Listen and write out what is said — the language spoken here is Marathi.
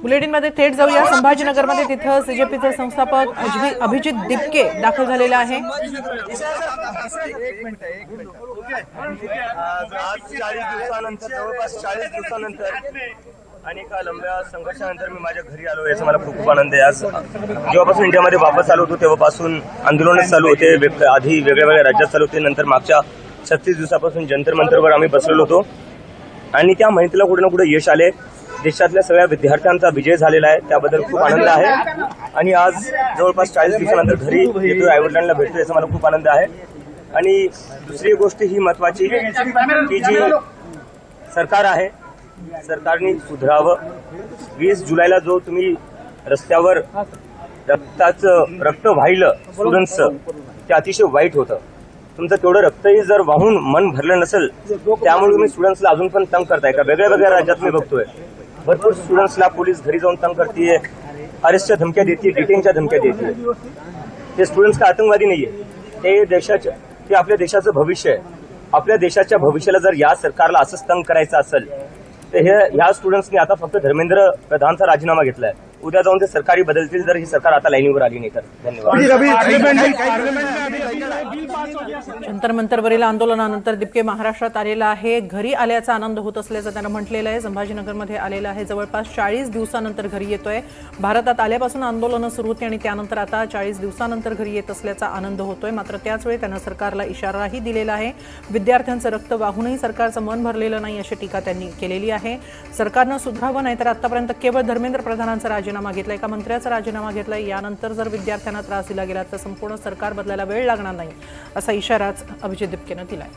बुलेटिनमध्ये थेट जाऊया संभाजीनगरमध्ये। तिथं सीजेपीचे संस्थापक अभिजित दिपके दाखल झालेला आहे। जवळपास 40 दिवसानंतर आणि एका लंब्या संघर्षानंतर मी माझ्या घरी आलो, याचा मला खूप आनंद आहे। आज जेव्हापासून इंडियामध्ये वापस आलो होतो तेव्हापासून आंदोलन चालू होते, आधी वेगळ्या वेगळ्या राज्यात चालू होते, नंतर मागच्या 36 दिवसापासून जंतर मंतरवर आम्ही बसलेलो होतो आणि त्या मेहनतीला कुठे ना कुठे यश आले। देशातल्या सगळ्या विद्यार्थ्यांचा विजय झालेला आहे, त्याबद्दल खूप आनंद आहे। आणि आज जवळपास 40 दिवसानंतर घरी येतोय, आईवडिलांना भेटतोय, याचा मला खूप आनंद आहे। आणि दुसरी गोष्ट ही महत्वाची की जी सरकार आहे, सरकारने सुधारावं। 20 जुलैला जो तुम्ही रस्त्यावर रक्त वाहिलं स्टुडंट्सचं, ते अतिशय वाईट होतं। तुमचं तेवढं रक्तही जर वाहून मन भरलं नसेल, त्यामुळे तुम्ही स्टुडंट्सला अजून पण तंग करताय का? वेगळ्या वेगळ्या राज्यात मी बघतोय भरपूर स्टुडंट्सला पोलीस घरी जाऊन तंग करते, अरेस्टच्या धमक्या देते, डिटेनच्या धमक्या देते। ते स्टुडंट्स का आतंकवादी नाहीये, ते आपल्या देशाचं भविष्य आहे। आपल्या देशाच्या भविष्याला जर या सरकारला असंच तंग करायचं असेल तर ह्या स्टुडंट्सनी आता फक्त धर्मेंद्र प्रधानचा राजीनामा घेतलाय, उद्या जाऊन ते सरकारी बदलतील जर ही सरकार आता लाईनीवर आली नाही तर। धन्यवाद। जंतर मंतरवरील आंदोलनानंतर दिपके महाराष्ट्रात आलेला आहे। घरी आल्याचा आनंद होत असल्याचं त्यानं म्हटलेलं आहे। संभाजीनगरमध्ये आलेला आहे, जवळपास 40 दिवसानंतर घरी येतोय। भारतात आल्यापासून आंदोलनं सुरू होती आणि त्यानंतर आता 40 दिवसानंतर घरी येत असल्याचा आनंद होतोय। मात्र त्याचवेळी त्यानं सरकारला इशाराही दिलेला आहे। विद्यार्थ्यांचं रक्त वाहूनही सरकारचं मन भरलेलं नाही अशी टीका त्यांनी केलेली आहे। सरकारनं सुधारावं, नाहीतर आतापर्यंत केवळ धर्मेंद्र प्रधानांचा राजीनामा घेतलाय, एका मंत्र्याचा राजीनामा घेतलाय, यानंतर जर विद्यार्थ्यांना त्रास दिला गेला तर संपूर्ण सरकार बदलायला वेळ लागणार नाही असा इशाराच अभिजित दिपकेनं दिलाय।